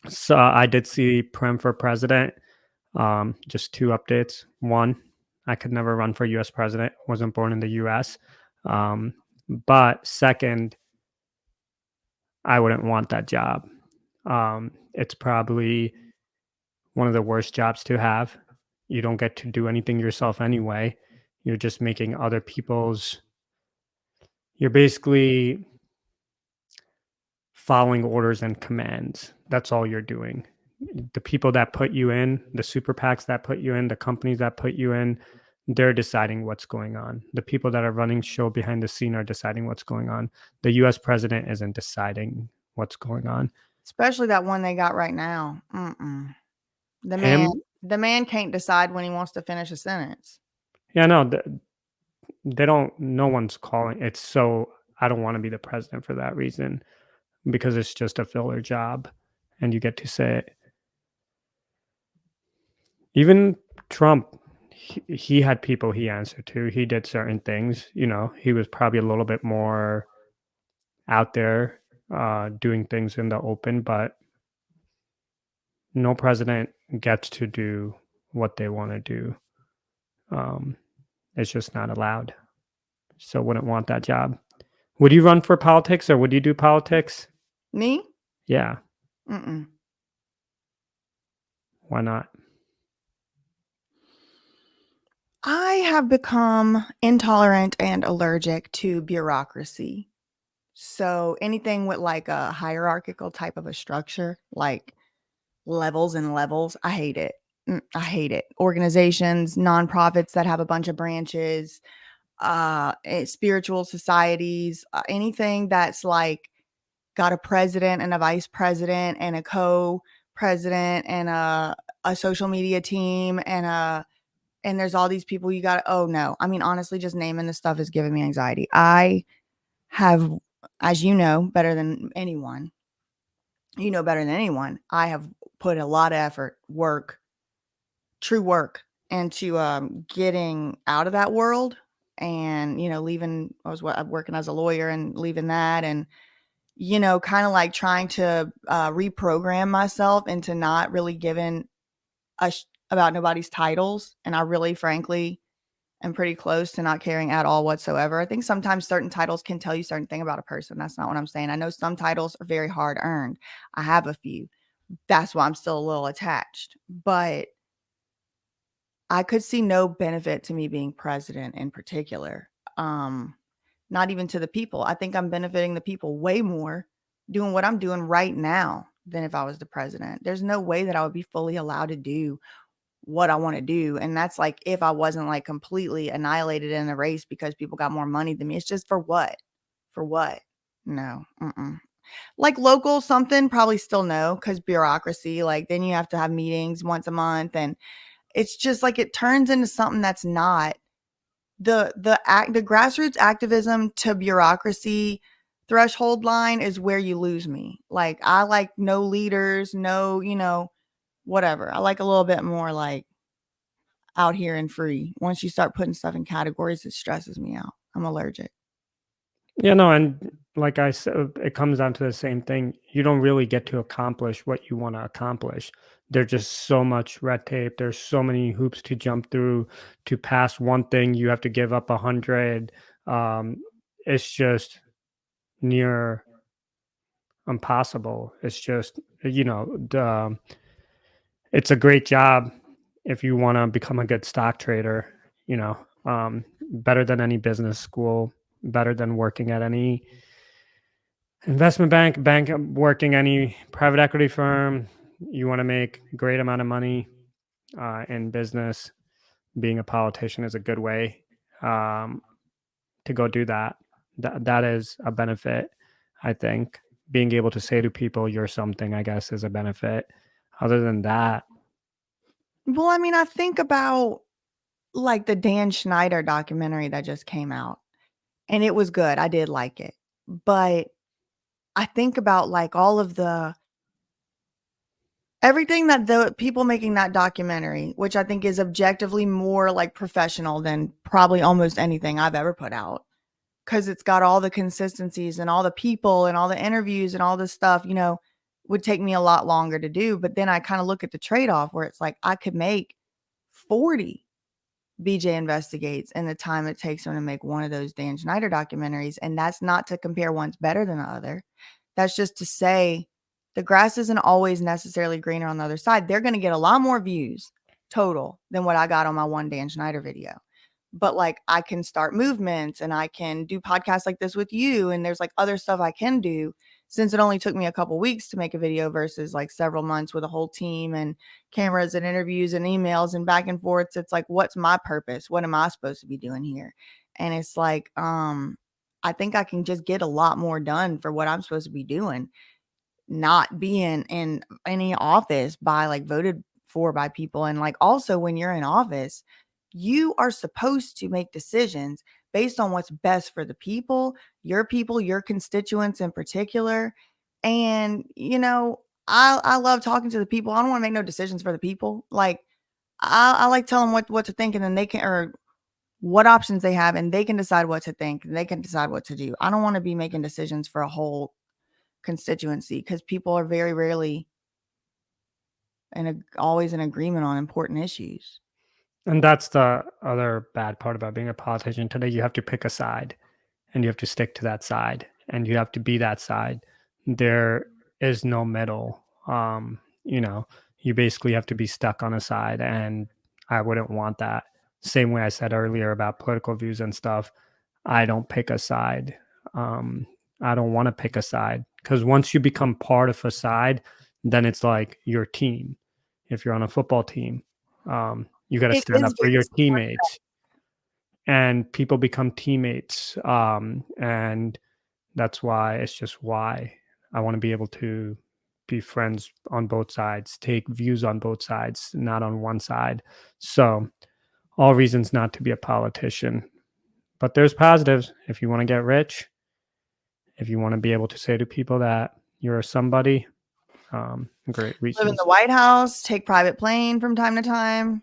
So I did see Prem for president. Just two updates. One, I could never run for US president, wasn't born in the US. Um, but second, I wouldn't want that job. It's probably one of the worst jobs to have. You don't get to do anything yourself anyway. You're just making other people's, you're basically following orders and commands. That's all you're doing. The people that put you in, the super PACs that put you in, the companies that put you in, they're deciding what's going on. The people that are running show behind the scene are deciding what's going on. The US president isn't deciding what's going on. Especially that one they got right now. Mm-mm. The man, Him, the man can't decide when he wants to finish a sentence. yeah, no, they don't, no one's calling. It's so, I don't want to be the president for that reason because it's just a filler job and you get to say it. Even Trump, he had people he answered to. He did certain things. He was probably a little bit more out there doing things in the open, but no president gets to do what they want to do. Um, it's just not allowed. So wouldn't want that job. Would you run for politics or would you do politics? Me? Yeah. Mm-mm. Why not? I have become intolerant and allergic to bureaucracy. So anything with like a hierarchical type of a structure, like levels and levels, I hate it. I hate it. Organizations, nonprofits that have a bunch of branches, spiritual societies, anything that's like got a president and a vice president and a co-president and a social media team and there's all these people you got. Oh no. I mean, honestly, just naming this stuff is giving me anxiety. I have, as you know, better than anyone, I have put a lot of effort, true work into getting out of that world and, leaving. I'm working as a lawyer and leaving that and, kind of like trying to reprogram myself into not really giving about nobody's titles. And I really, frankly, am pretty close to not caring at all whatsoever. I think sometimes certain titles can tell you certain thing about a person. That's not what I'm saying. I know some titles are very hard earned. I have a few. That's why I'm still a little attached. But I could see no benefit to me being president in particular. Not even to the people. I think I'm benefiting the people way more doing what I'm doing right now than if I was the president. There's no way that I would be fully allowed to do what I want to do. And that's like if I wasn't like completely annihilated in the race because people got more money than me. It's just for what? For what? No. Mm-mm. Like local something, probably still no, because bureaucracy, like then you have to have meetings once a month. And it's just like it turns into something that's not the grassroots activism to bureaucracy threshold line is where you lose me. Like I like no leaders, no, whatever. I like a little bit more like out here and free. Once you start putting stuff in categories, it stresses me out. I'm allergic. Yeah, no, and like I said, it comes down to the same thing. You don't really get to accomplish what you want to accomplish. There's just so much red tape. There's so many hoops to jump through to pass one thing. You have to give up 100. It's just near impossible. It's just it's a great job if you want to become a good stock trader. Better than any business school, better than working at any investment bank working any private equity firm. You want to make a great amount of money in business. Being a politician is a good way to go do that. That is a benefit, I think. Being able to say to people you're something, I guess, is a benefit. Other than that, Well, I mean, I think about like the Dan Schneider documentary that just came out, and it was good. I did like it. But I think about like all of the everything that the people making that documentary, which I think is objectively more like professional than probably almost anything I've ever put out. Cause it's got all the consistencies and all the people and all the interviews and all this stuff, would take me a lot longer to do. But then I kind of look at the trade-off where it's like I could make 40 BJ Investigates in the time it takes them to make one of those Dan Schneider documentaries. And that's not to compare one's better than the other. That's just to say the grass isn't always necessarily greener on the other side. They're going to get a lot more views total than what I got on my one Dan Schneider video. But like I can start movements and I can do podcasts like this with you. And there's like other stuff I can do since it only took me a couple weeks to make a video versus like several months with a whole team and cameras and interviews and emails and back and forths. It's like, what's my purpose? What am I supposed to be doing here? And it's like, I think I can just get a lot more done for what I'm supposed to be doing, not being in any office by like voted for by people. And like also when you're in office, you are supposed to make decisions based on what's best for the people, your constituents in particular. And you know, I love talking to the people. I don't want to make no decisions for the people. Like I like telling them what to think, and then they can, or what options they have, and they can decide what to think, and they can decide what to do. I don't want to be making decisions for a whole constituency because people are very rarely and always in agreement on important issues. And that's the other bad part about being a politician today. You have to pick a side and you have to stick to that side and you have to be that side. There is no middle. You know, you basically have to be stuck on a side, and I wouldn't want that. Same way I said earlier about political views and stuff. I don't pick a side. Um, I don't want to pick a side because once you become part of a side, then it's like your team. If you're on a football team, you got to It stand is up for very your similar. teammates, and people become teammates. And that's why it's just why I want to be able to be friends on both sides, take views on both sides, not on one side. So, all reasons not to be a politician. But there's positives. If you want to get rich, if you want to be able to say to people that you're somebody, great Live in reasons. the White House, take private plane from time to time.